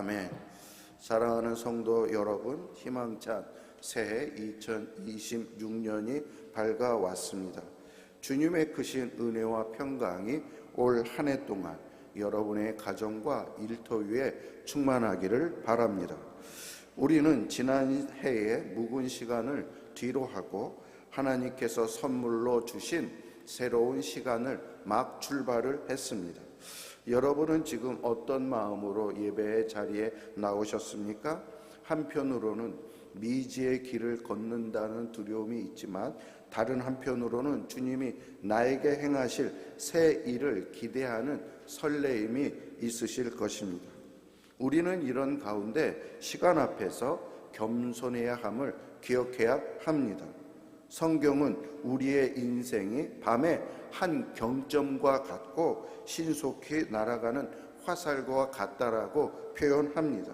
아멘. 사랑하는 성도 여러분, 희망찬 새해 2026년이 밝아왔습니다. 주님의 크신 은혜와 평강이 올 한 해 동안 여러분의 가정과 일터 위에 충만하기를 바랍니다. 우리는 지난 해의 묵은 시간을 뒤로 하고 하나님께서 선물로 주신 새로운 시간을 막 출발을 했습니다. 여러분은 지금 어떤 마음으로 예배의 자리에 나오셨습니까? 한편으로는 미지의 길을 걷는다는 두려움이 있지만 다른 한편으로는 주님이 나에게 행하실 새 일을 기대하는 설레임이 있으실 것입니다. 우리는 이런 가운데 시간 앞에서 겸손해야 함을 기억해야 합니다. 성경은 우리의 인생이 밤의 한 경점과 같고 신속히 날아가는 화살과 같다라고 표현합니다.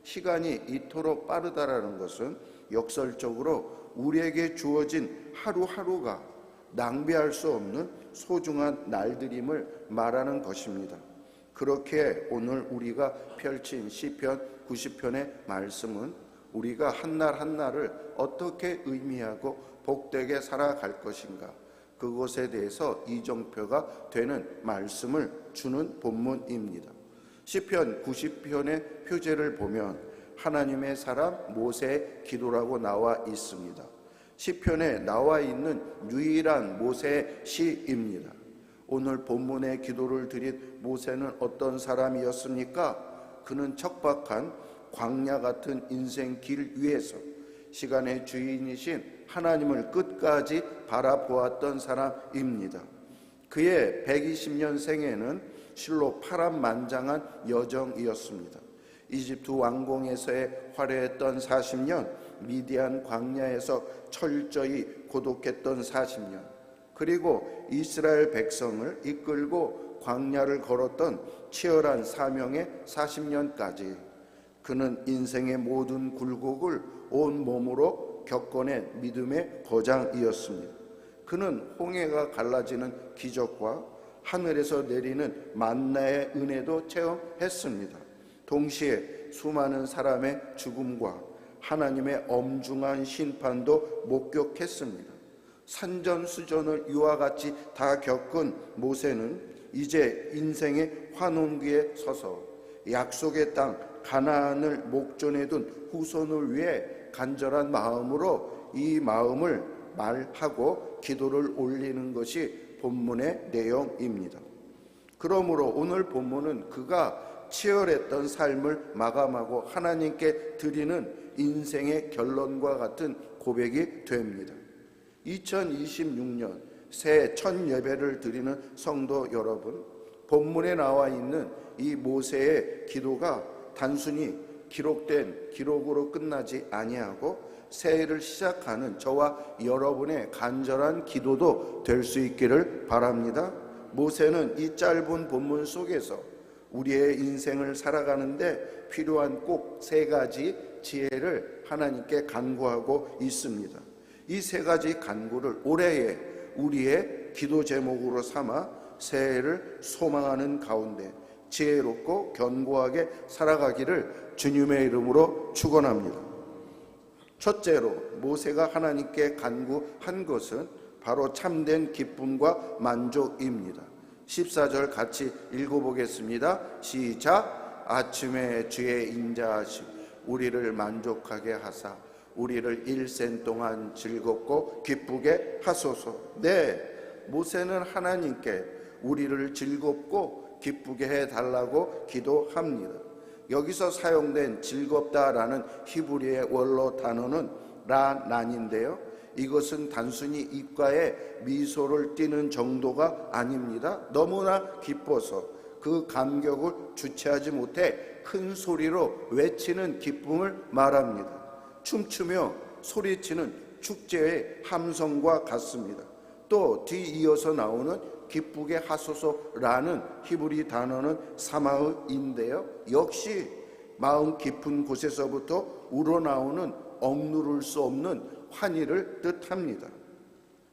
시간이 이토록 빠르다라는 것은 역설적으로 우리에게 주어진 하루하루가 낭비할 수 없는 소중한 날들임을 말하는 것입니다. 그렇게 오늘 우리가 펼친 시편 90편의 말씀은 우리가 한날 한날을 어떻게 의미하고 복되게 살아갈 것인가, 그것에 대해서 이정표가 되는 말씀을 주는 본문입니다. 시편 90편의 표제를 보면 하나님의 사람 모세의 기도라고 나와 있습니다. 시편에 나와 있는 유일한 모세의 시입니다. 오늘 본문의 기도를 드린 모세는 어떤 사람이었습니까? 그는 척박한 광야 같은 인생 길 위에서 시간의 주인이신 하나님을 끝까지 바라보았던 사람입니다. 그의 120년 생애는 실로 파란만장한 여정이었습니다. 이집트 왕궁에서의 화려했던 40년, 미디안 광야에서 철저히 고독했던 40년, 그리고 이스라엘 백성을 이끌고 광야를 걸었던 치열한 사명의 40년까지 그는 인생의 모든 굴곡을 온 몸으로 겪어낸 믿음의 거장이었습니다. 그는 홍해가 갈라지는 기적과 하늘에서 내리는 만나의 은혜도 체험했습니다. 동시에 수많은 사람의 죽음과 하나님의 엄중한 심판도 목격했습니다. 산전수전을 이와 같이 다 겪은 모세는 이제 인생의 환혼기에 서서 약속의 땅 가나안을 목전에 둔 후손을 위해 간절한 마음으로 이 마음을 말하고 기도를 올리는 것이 본문의 내용입니다. 그러므로 오늘 본문은 그가 치열했던 삶을 마감하고 하나님께 드리는 인생의 결론과 같은 고백이 됩니다. 2026년 새 첫 예배를 드리는 성도 여러분, 본문에 나와 있는 이 모세의 기도가 단순히 기록된 기록으로 끝나지 아니하고 새해를 시작하는 저와 여러분의 간절한 기도도 될 수 있기를 바랍니다. 모세는 이 짧은 본문 속에서 우리의 인생을 살아가는데 필요한 꼭 세 가지 지혜를 하나님께 간구하고 있습니다. 이 세 가지 간구를 올해의 우리의 기도 제목으로 삼아 새해를 소망하는 가운데 지혜롭고 견고하게 살아가기를 주님의 이름으로 축원합니다. 첫째로 모세가 하나님께 간구한 것은 바로 참된 기쁨과 만족입니다. 14절 같이 읽어보겠습니다. 시작. 아침에 주의 인자하심 우리를 만족하게 하사 우리를 일생 동안 즐겁고 기쁘게 하소서. 네, 모세는 하나님께 우리를 즐겁고 기쁘게 해달라고 기도합니다. 여기서 사용된 즐겁다라는 히브리의 원로 단어는 라난인데요, 이것은 단순히 입가에 미소를 띠는 정도가 아닙니다. 너무나 기뻐서 그 감격을 주체하지 못해 큰 소리로 외치는 기쁨을 말합니다. 춤추며 소리치는 축제의 함성과 같습니다. 또 뒤이어서 나오는 기쁘게 하소서라는 히브리 단어는 사마흐인데요, 역시 마음 깊은 곳에서부터 우러나오는 억누를 수 없는 환희를 뜻합니다.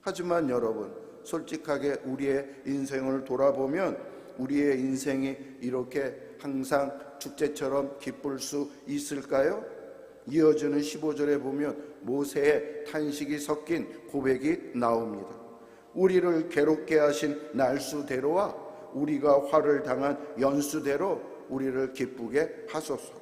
하지만 여러분, 솔직하게 우리의 인생을 돌아보면 우리의 인생이 이렇게 항상 축제처럼 기쁠 수 있을까요? 이어지는 15절에 보면 모세의 탄식이 섞인 고백이 나옵니다. 우리를 괴롭게 하신 날수대로와 우리가 화를 당한 연수대로 우리를 기쁘게 하소서.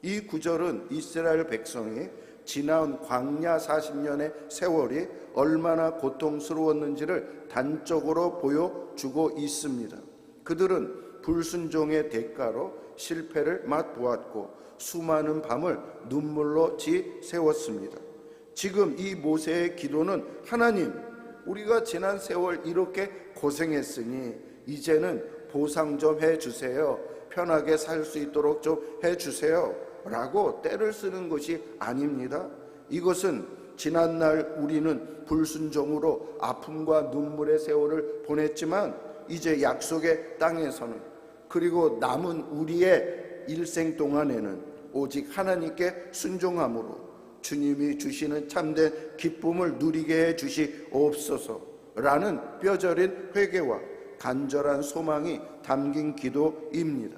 이 구절은 이스라엘 백성이 지난 광야 40년의 세월이 얼마나 고통스러웠는지를 단적으로 보여주고 있습니다. 그들은 불순종의 대가로 실패를 맛보았고 수많은 밤을 눈물로 지새웠습니다. 지금 이 모세의 기도는 하나님, 우리가 지난 세월 이렇게 고생했으니 이제는 보상 좀 해주세요. 편하게 살 수 있도록 좀 해주세요 라고 떼를 쓰는 것이 아닙니다. 이것은 지난날 우리는 불순종으로 아픔과 눈물의 세월을 보냈지만 이제 약속의 땅에서는, 그리고 남은 우리의 일생 동안에는 오직 하나님께 순종함으로 주님이 주시는 참된 기쁨을 누리게 해 주시옵소서라는 뼈저린 회개와 간절한 소망이 담긴 기도입니다.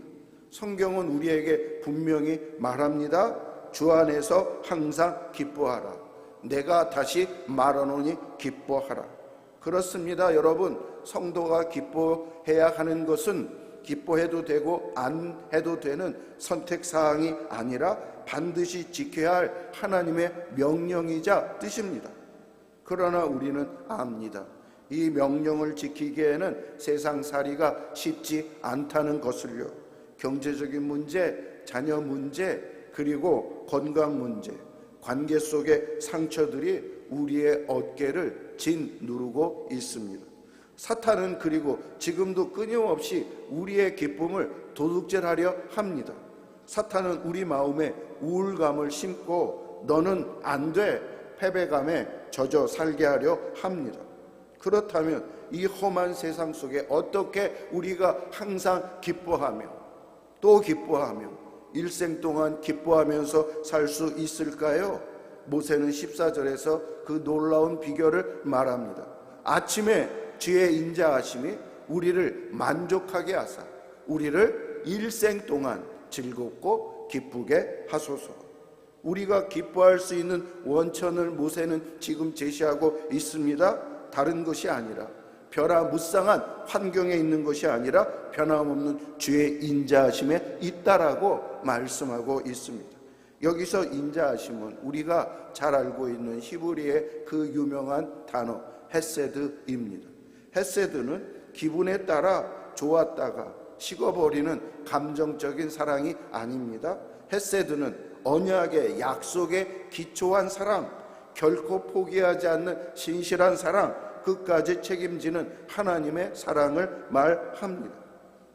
성경은 우리에게 분명히 말합니다. 주 안에서 항상 기뻐하라. 내가 다시 말하노니 기뻐하라. 그렇습니다. 여러분, 성도가 기뻐해야 하는 것은 기뻐해도 되고 안 해도 되는 선택사항이 아니라 반드시 지켜야 할 하나님의 명령이자 뜻입니다. 그러나 우리는 압니다. 이 명령을 지키기에는 세상살이가 쉽지 않다는 것을요. 경제적인 문제, 자녀 문제, 그리고 건강 문제, 관계 속의 상처들이 우리의 어깨를 짓누르고 있습니다. 사탄은 그리고 지금도 끊임없이 우리의 기쁨을 도둑질하려 합니다. 사탄은 우리 마음에 우울감을 심고 너는 안 돼, 패배감에 젖어 살게 하려 합니다. 그렇다면 이 험한 세상 속에 어떻게 우리가 항상 기뻐하며 또 기뻐하며 일생 동안 기뻐하면서 살 수 있을까요? 모세는 14절에서 그 놀라운 비결을 말합니다. 아침에 주의 인자하심이 우리를 만족하게 하사 우리를 일생 동안 즐겁고 기쁘게 하소서. 우리가 기뻐할 수 있는 원천을 모세는 지금 제시하고 있습니다. 다른 것이 아니라 변화무쌍한 환경에 있는 것이 아니라 변함없는 주의 인자하심에 있다라고 말씀하고 있습니다. 여기서 인자하심은 우리가 잘 알고 있는 히브리의 그 유명한 단어 헤세드입니다. 헤세드는 기분에 따라 좋았다가 식어버리는 감정적인 사랑이 아닙니다. 헤세드는 언약의 약속에 기초한 사랑, 결코 포기하지 않는 신실한 사랑, 끝까지 책임지는 하나님의 사랑을 말합니다.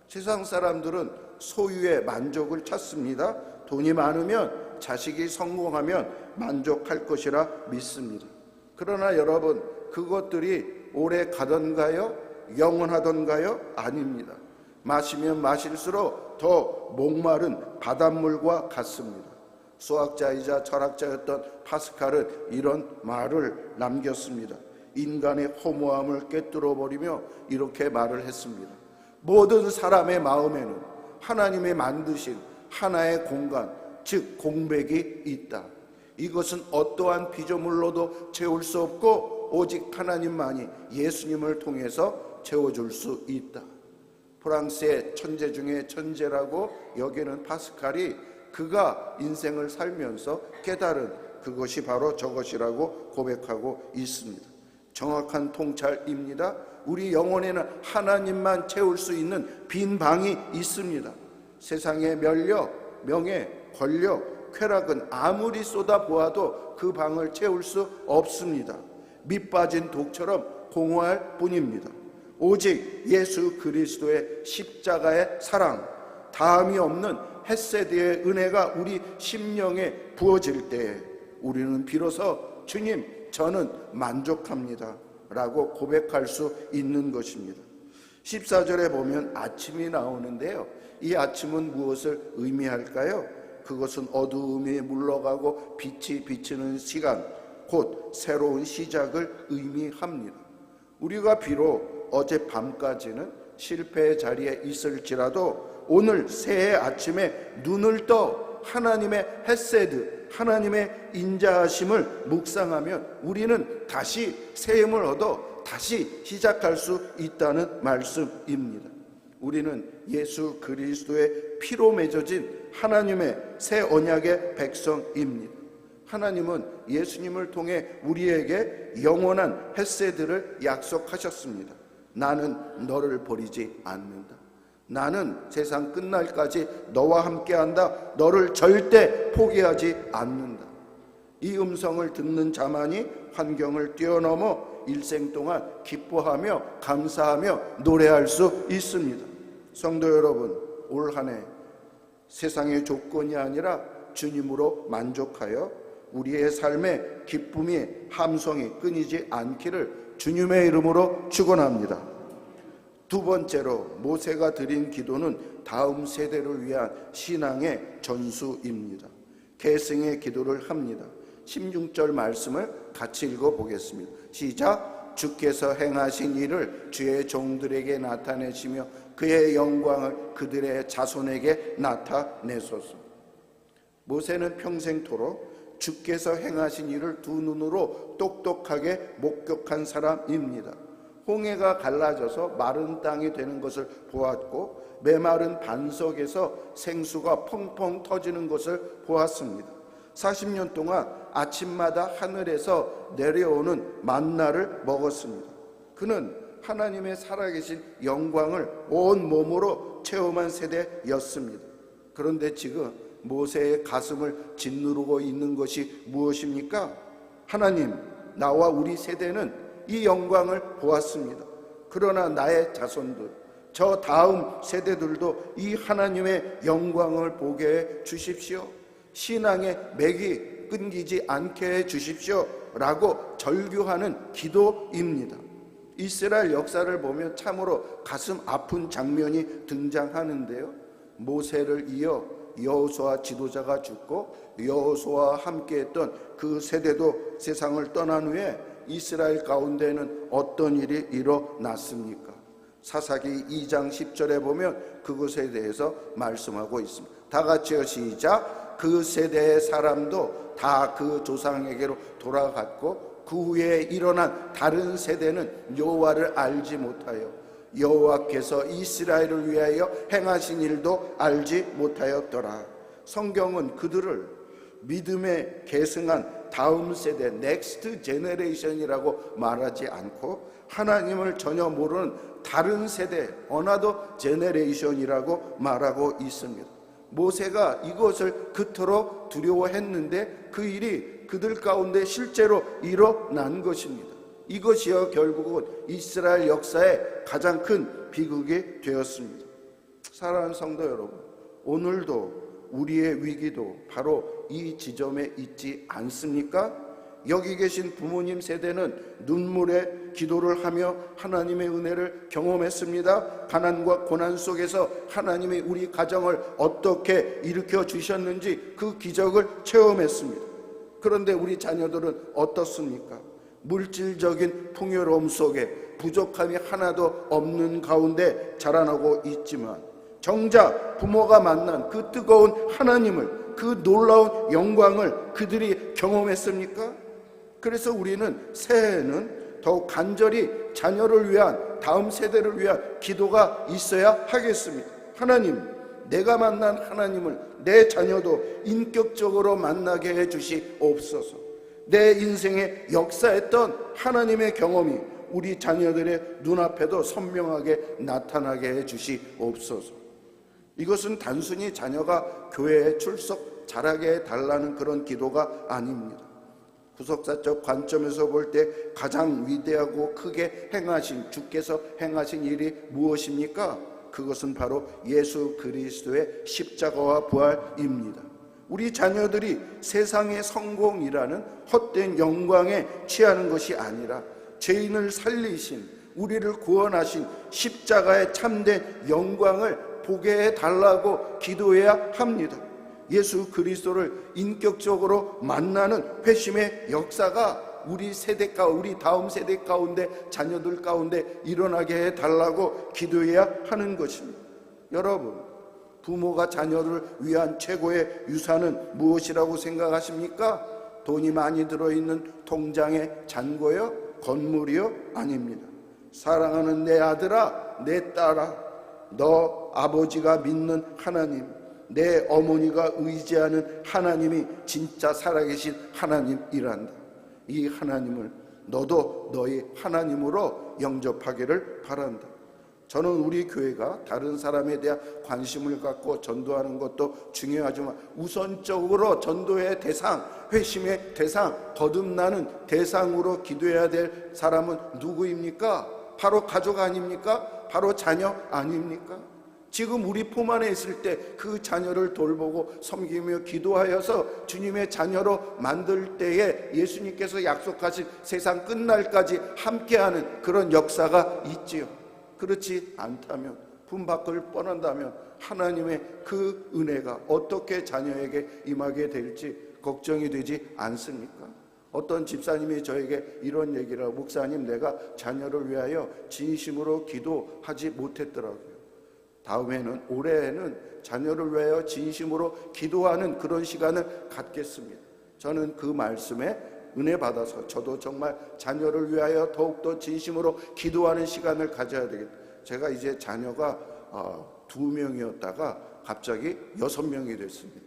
세상 사람들은 소유의 만족을 찾습니다. 돈이 많으면, 자식이 성공하면 만족할 것이라 믿습니다. 그러나 여러분, 그것들이 오래 가던가요? 영원하던가요? 아닙니다. 마시면 마실수록 더 목마른 바닷물과 같습니다. 수학자이자 철학자였던 파스칼은 이런 말을 남겼습니다. 인간의 허무함을 꿰뚫어버리며 이렇게 말을 했습니다. 모든 사람의 마음에는 하나님의 만드신 하나의 공간, 즉 공백이 있다. 이것은 어떠한 피조물로도 채울 수 없고 오직 하나님만이 예수님을 통해서 채워줄 수 있다. 프랑스의 천재 중에 천재라고 여기는 파스칼이 그가 인생을 살면서 깨달은 그것이 바로 저것이라고 고백하고 있습니다. 정확한 통찰입니다. 우리 영혼에는 하나님만 채울 수 있는 빈 방이 있습니다. 세상의 면력, 명예, 권력, 쾌락은 아무리 쏟아보아도 그 방을 채울 수 없습니다. 밑 빠진 독처럼 공허할 뿐입니다. 오직 예수 그리스도의 십자가의 사랑, 다함이 없는 헤세드의 은혜가 우리 심령에 부어질 때에 우리는 비로소 주님, 저는 만족합니다 라고 고백할 수 있는 것입니다. 14절에 보면 아침이 나오는데요, 이 아침은 무엇을 의미할까요? 그것은 어두움이 물러가고 빛이 비치는 시간, 곧 새로운 시작을 의미합니다. 우리가 비록 어젯밤까지는 실패의 자리에 있을지라도 오늘 새해 아침에 눈을 떠 하나님의 헤세드, 하나님의 인자하심을 묵상하면 우리는 다시 새 힘을 얻어 다시 시작할 수 있다는 말씀입니다. 우리는 예수 그리스도의 피로 맺어진 하나님의 새 언약의 백성입니다. 하나님은 예수님을 통해 우리에게 영원한 헤세드를 약속하셨습니다. 나는 너를 버리지 않는다. 나는 세상 끝날까지 너와 함께한다. 너를 절대 포기하지 않는다. 이 음성을 듣는 자만이 환경을 뛰어넘어 일생 동안 기뻐하며 감사하며 노래할 수 있습니다. 성도 여러분, 올 한 해 세상의 조건이 아니라 주님으로 만족하여 우리의 삶의 기쁨이 함성이 끊이지 않기를 주님의 이름으로 축원합니다. 두 번째로 모세가 드린 기도는 다음 세대를 위한 신앙의 전수입니다. 계승의 기도를 합니다. 16절 말씀을 같이 읽어보겠습니다. 시작. 주께서 행하신 일을 주의 종들에게 나타내시며 그의 영광을 그들의 자손에게 나타내소서. 모세는 평생토록 주께서 행하신 일을 두 눈으로 똑똑하게 목격한 사람입니다. 홍해가 갈라져서 마른 땅이 되는 것을 보았고 메마른 반석에서 생수가 펑펑 터지는 것을 보았습니다. 40년 동안 아침마다 하늘에서 내려오는 만나를 먹었습니다. 그는 하나님의 살아계신 영광을 온 몸으로 체험한 세대였습니다. 그런데 지금 모세의 가슴을 짓누르고 있는 것이 무엇입니까? 하나님, 나와 우리 세대는 이 영광을 보았습니다. 그러나 나의 자손들, 저 다음 세대들도 이 하나님의 영광을 보게 해 주십시오. 신앙의 맥이 끊기지 않게 해 주십시오 라고 절규하는 기도입니다. 이스라엘 역사를 보면 참으로 가슴 아픈 장면이 등장하는데요. 모세를 이어 여호수아 지도자가 죽고 여호수아와 함께했던 그 세대도 세상을 떠난 후에 이스라엘 가운데는 어떤 일이 일어났습니까? 사사기 2장 10절에 보면 그것에 대해서 말씀하고 있습니다. 다 같이요, 시작. 그 세대의 사람도 다 그 조상에게로 돌아갔고 그 후에 일어난 다른 세대는 여호와를 알지 못하여 여호와께서 이스라엘을 위하여 행하신 일도 알지 못하였더라. 성경은 그들을 믿음에 계승한 다음 세대 넥스트 제너레이션이라고 말하지 않고 하나님을 전혀 모르는 다른 세대 어나더 제너레이션이라고 말하고 있습니다. 모세가 이것을 그토록 두려워했는데 그 일이 그들 가운데 실제로 일어난 것입니다. 이것이요 결국은 이스라엘 역사의 가장 큰 비극이 되었습니다. 사랑하는 성도 여러분, 오늘도 우리의 위기도 바로 이 지점에 있지 않습니까? 여기 계신 부모님 세대는 눈물의 기도를 하며 하나님의 은혜를 경험했습니다. 가난과 고난 속에서 하나님이 우리 가정을 어떻게 일으켜 주셨는지 그 기적을 체험했습니다. 그런데 우리 자녀들은 어떻습니까? 물질적인 풍요로움 속에 부족함이 하나도 없는 가운데 자라나고 있지만 정작 부모가 만난 그 뜨거운 하나님을, 그 놀라운 영광을 그들이 경험했습니까? 그래서 우리는 새해에는 더욱 간절히 자녀를 위한, 다음 세대를 위한 기도가 있어야 하겠습니다. 하나님, 내가 만난 하나님을 내 자녀도 인격적으로 만나게 해주시옵소서. 내 인생에 역사했던 하나님의 경험이 우리 자녀들의 눈앞에도 선명하게 나타나게 해주시옵소서. 이것은 단순히 자녀가 교회에 출석 잘하게 해달라는 그런 기도가 아닙니다. 구속사적 관점에서 볼 때 가장 위대하고 크게 행하신, 주께서 행하신 일이 무엇입니까? 그것은 바로 예수 그리스도의 십자가와 부활입니다. 우리 자녀들이 세상의 성공이라는 헛된 영광에 취하는 것이 아니라 죄인을 살리신, 우리를 구원하신 십자가의 참된 영광을 보게 해달라고 기도해야 합니다. 예수 그리스도를 인격적으로 만나는 회심의 역사가 우리 세대가, 우리 다음 세대 가운데, 자녀들 가운데 일어나게 해달라고 기도해야 하는 것입니다. 여러분, 부모가 자녀를 위한 최고의 유산은 무엇이라고 생각하십니까? 돈이 많이 들어있는 통장의 잔고요? 건물이요? 아닙니다. 사랑하는 내 아들아, 내 딸아, 너 아버지가 믿는 하나님, 내 어머니가 의지하는 하나님이 진짜 살아계신 하나님이란다. 이 하나님을 너도 너의 하나님으로 영접하기를 바란다. 저는 우리 교회가 다른 사람에 대한 관심을 갖고 전도하는 것도 중요하지만 우선적으로 전도의 대상, 회심의 대상, 거듭나는 대상으로 기도해야 될 사람은 누구입니까? 바로 가족 아닙니까? 바로 자녀 아닙니까? 지금 우리 품 안에 있을 때 그 자녀를 돌보고 섬기며 기도하여서 주님의 자녀로 만들 때에 예수님께서 약속하신 세상 끝날까지 함께하는 그런 역사가 있지요. 그렇지 않다면, 품 밖을 뻔한다면 하나님의 그 은혜가 어떻게 자녀에게 임하게 될지 걱정이 되지 않습니까? 어떤 집사님이 저에게 이런 얘기를 하고, 목사님, 내가 자녀를 위하여 진심으로 기도하지 못했더라고요. 다음에는, 올해에는 자녀를 위하여 진심으로 기도하는 그런 시간을 갖겠습니다. 저는 그 말씀에 은혜 받아서 저도 정말 자녀를 위하여 더욱더 진심으로 기도하는 시간을 가져야 되겠다. 제가 이제 자녀가 2명이었다가 갑자기 6명이 됐습니다.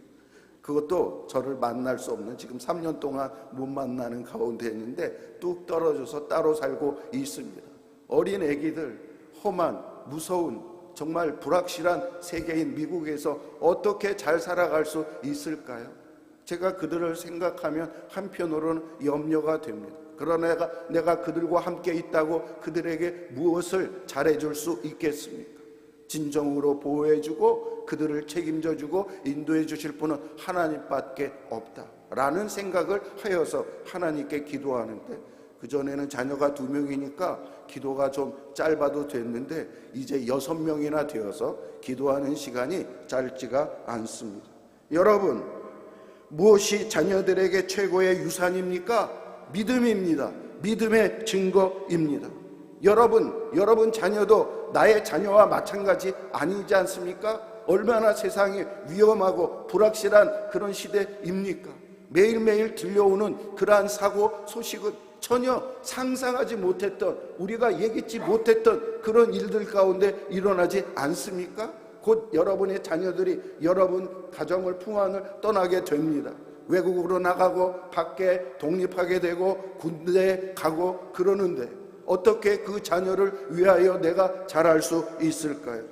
그것도 저를 만날 수 없는, 지금 3년 동안 못 만나는 가운데 있는데 뚝 떨어져서 따로 살고 있습니다. 어린 애기들, 험한, 무서운, 정말 불확실한 세계인 미국에서 어떻게 잘 살아갈 수 있을까요? 제가 그들을 생각하면 한편으로는 염려가 됩니다. 그러나 내가 그들과 함께 있다고 그들에게 무엇을 잘해줄 수 있겠습니까? 진정으로 보호해주고 그들을 책임져주고 인도해 주실 분은 하나님밖에 없다라는 생각을 하여서 하나님께 기도하는데, 그전에는 자녀가 2명이니까 기도가 좀 짧아도 됐는데 이제 6명이나 되어서 기도하는 시간이 짧지가 않습니다. 여러분, 무엇이 자녀들에게 최고의 유산입니까? 믿음입니다. 믿음의 증거입니다. 여러분 자녀도 나의 자녀와 마찬가지 아니지 않습니까? 얼마나 세상이 위험하고 불확실한 그런 시대입니까? 매일매일 들려오는 그러한 사고 소식은 전혀 상상하지 못했던, 우리가 예기치 못했던 그런 일들 가운데 일어나지 않습니까? 곧 여러분의 자녀들이 여러분 가정을 풍안을 떠나게 됩니다. 외국으로 나가고 밖에 독립하게 되고 군대에 가고 그러는데 어떻게 그 자녀를 위하여 내가 잘할 수 있을까요?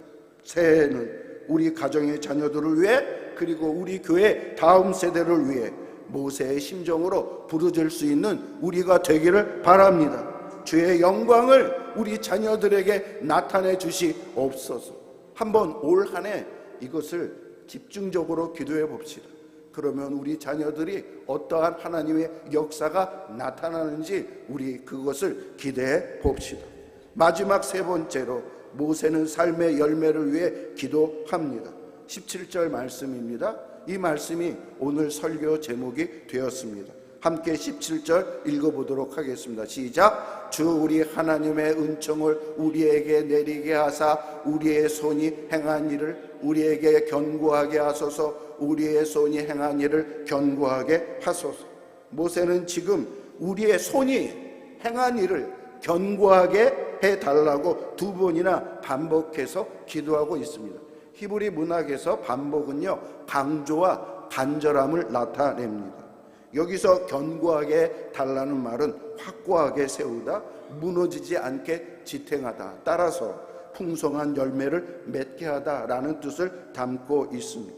새해에는 우리 가정의 자녀들을 위해, 그리고 우리 교회 다음 세대를 위해 모세의 심정으로 부르짖을 수 있는 우리가 되기를 바랍니다. 주의 영광을 우리 자녀들에게 나타내 주시옵소서. 한번 올 한 해 이것을 집중적으로 기도해 봅시다. 그러면 우리 자녀들이 어떠한 하나님의 역사가 나타나는지 우리 그것을 기대해 봅시다. 마지막 3번째로 모세는 삶의 열매를 위해 기도합니다. 17절 말씀입니다. 이 말씀이 오늘 설교 제목이 되었습니다. 함께 17절 읽어보도록 하겠습니다. 시작. 주 우리 하나님의 은총을 우리에게 내리게 하사 우리의 손이 행한 일을 우리에게 견고하게 하소서. 우리의 손이 행한 일을 견고하게 하소서. 모세는 지금 우리의 손이 행한 일을 견고하게 해달라고 2번이나 반복해서 기도하고 있습니다. 히브리 문학에서 반복은요, 강조와 간절함을 나타냅니다. 여기서 견고하게 달라는 말은 확고하게 세우다, 무너지지 않게 지탱하다, 따라서 풍성한 열매를 맺게 하다라는 뜻을 담고 있습니다.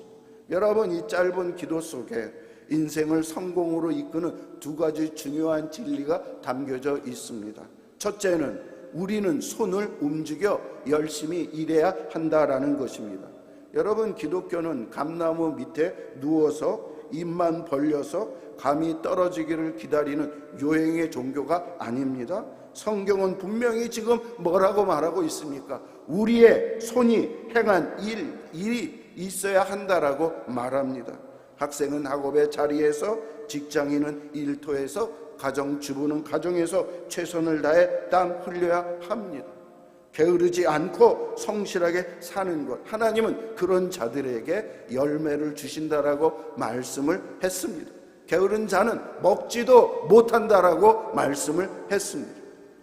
여러분, 이 짧은 기도 속에 인생을 성공으로 이끄는 2가지 중요한 진리가 담겨져 있습니다. 첫째는 우리는 손을 움직여 열심히 일해야 한다라는 것입니다. 여러분, 기독교는 감나무 밑에 누워서 입만 벌려서 감이 떨어지기를 기다리는 요행의 종교가 아닙니다. 성경은 분명히 지금 뭐라고 말하고 있습니까? 우리의 손이 행한 일이 있어야 한다라고 말합니다. 학생은 학업의 자리에서, 직장인은 일터에서, 가정주부는 가정에서 최선을 다해 땀 흘려야 합니다. 게으르지 않고 성실하게 사는 것, 하나님은 그런 자들에게 열매를 주신다라고 말씀을 했습니다. 게으른 자는 먹지도 못한다라고 말씀을 했습니다.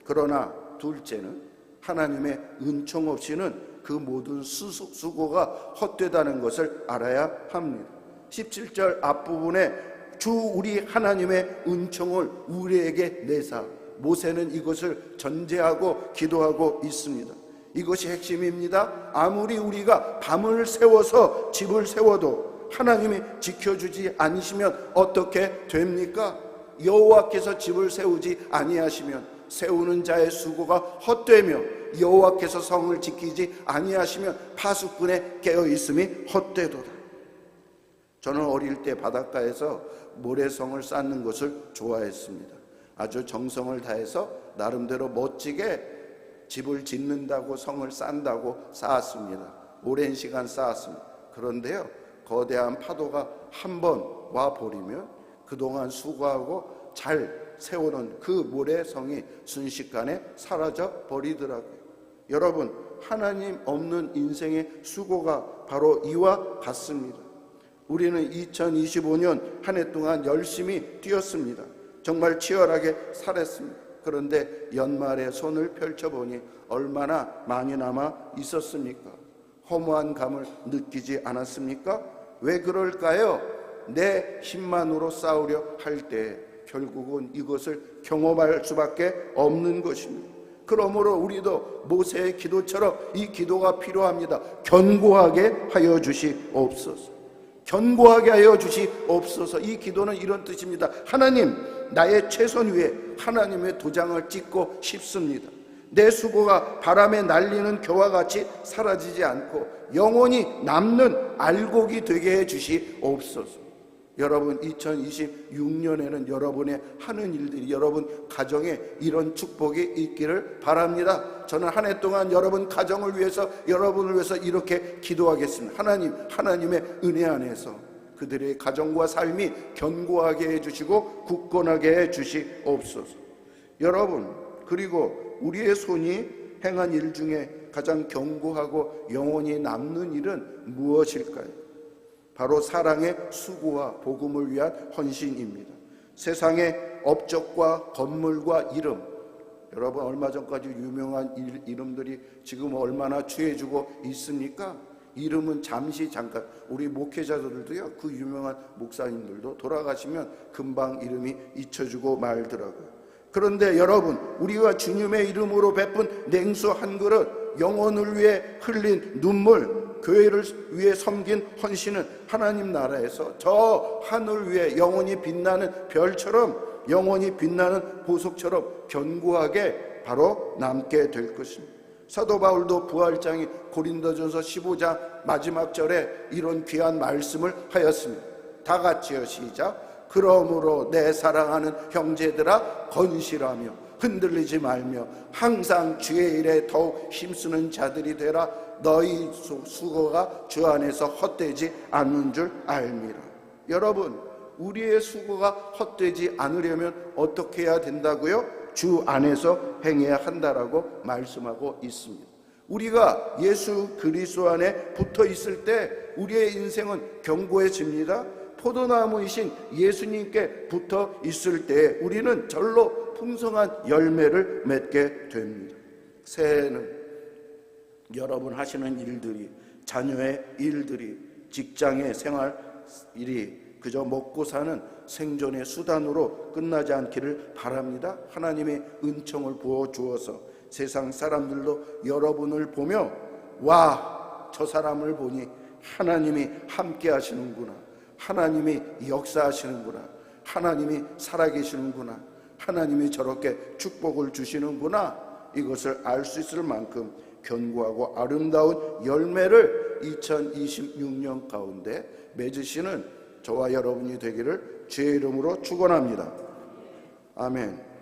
그러나 둘째는 하나님의 은총 없이는 그 모든 수고가 헛되다는 것을 알아야 합니다. 17절 앞부분에 주 우리 하나님의 은총을 우리에게 내사, 모세는 이것을 전제하고 기도하고 있습니다. 이것이 핵심입니다. 아무리 우리가 밤을 새워서 집을 세워도 하나님이 지켜주지 않으시면 어떻게 됩니까? 여호와께서 집을 세우지 아니하시면 세우는 자의 수고가 헛되며 여호와께서 성을 지키지 아니하시면 파수꾼의 깨어있음이 헛되도다. 저는 어릴 때 바닷가에서 모래성을 쌓는 것을 좋아했습니다. 아주 정성을 다해서 나름대로 멋지게 집을 짓는다고 성을 쌓는다고 쌓았습니다. 오랜 시간 쌓았습니다. 그런데요, 거대한 파도가 한 번 와버리면 그동안 수고하고 잘 세워놓은 그 모래성이 순식간에 사라져 버리더라고요. 여러분, 하나님 없는 인생의 수고가 바로 이와 같습니다. 우리는 2025년 한 해 동안 열심히 뛰었습니다. 정말 치열하게 살았습니다. 그런데 연말에 손을 펼쳐보니 얼마나 많이 남아 있었습니까? 허무한 감을 느끼지 않았습니까? 왜 그럴까요? 내 힘만으로 싸우려 할 때 결국은 이것을 경험할 수밖에 없는 것입니다. 그러므로 우리도 모세의 기도처럼 이 기도가 필요합니다. 견고하게 하여 주시옵소서. 견고하게 하여 주시옵소서. 이 기도는 이런 뜻입니다. 하나님, 나의 최선 위에 하나님의 도장을 찍고 싶습니다. 내 수고가 바람에 날리는 겨와 같이 사라지지 않고 영원히 남는 알곡이 되게 해 주시옵소서. 여러분, 2026년에는 여러분의 하는 일들이, 여러분 가정에 이런 축복이 있기를 바랍니다. 저는 한 해 동안 여러분 가정을 위해서, 여러분을 위해서 이렇게 기도하겠습니다. 하나님, 하나님의 은혜 안에서 그들의 가정과 삶이 견고하게 해주시고 굳건하게 해주시옵소서. 여러분, 그리고 우리의 손이 행한 일 중에 가장 견고하고 영원히 남는 일은 무엇일까요? 바로 사랑의 수고와 복음을 위한 헌신입니다. 세상의 업적과 건물과 이름, 여러분 얼마 전까지 유명한 이름들이 지금 얼마나 취해지고 있습니까? 이름은 잠시 잠깐, 우리 목회자들도요, 그 유명한 목사님들도 돌아가시면 금방 이름이 잊혀지고 말더라고요. 그런데 여러분, 우리가 주님의 이름으로 베푼 냉수 한 그릇, 영혼을 위해 흘린 눈물, 교회를 위해 섬긴 헌신은 하나님 나라에서 저 하늘 위에 영원히 빛나는 별처럼, 영원히 빛나는 보석처럼 견고하게 바로 남게 될 것입니다. 사도 바울도 부활장인 고린도전서 15장 마지막 절에 이런 귀한 말씀을 하였습니다. 다 같이요, 시작. 그러므로 내 사랑하는 형제들아, 건실하며 흔들리지 말며 항상 주의 일에 더욱 힘쓰는 자들이 되라. 너희 수고가 주 안에서 헛되지 않는 줄 알미라. 여러분, 우리의 수고가 헛되지 않으려면 어떻게 해야 된다고요? 주 안에서 행해야 한다라고 말씀하고 있습니다. 우리가 예수 그리스도 안에 붙어 있을 때 우리의 인생은 견고해집니다. 포도나무이신 예수님께 붙어 있을 때 우리는 절로 풍성한 열매를 맺게 됩니다. 새해에는 여러분 하시는 일들이, 자녀의 일들이, 직장의 생활 일이 그저 먹고 사는 생존의 수단으로 끝나지 않기를 바랍니다. 하나님의 은총을 부어주어서 세상 사람들도 여러분을 보며 와, 저 사람을 보니 하나님이 함께 하시는구나, 하나님이 역사하시는구나, 하나님이 살아계시는구나, 하나님이 저렇게 축복을 주시는구나, 이것을 알 수 있을 만큼 견고하고 아름다운 열매를 2026년 가운데 맺으시는 저와 여러분이 되기를 주의 이름으로 축원합니다. 아멘.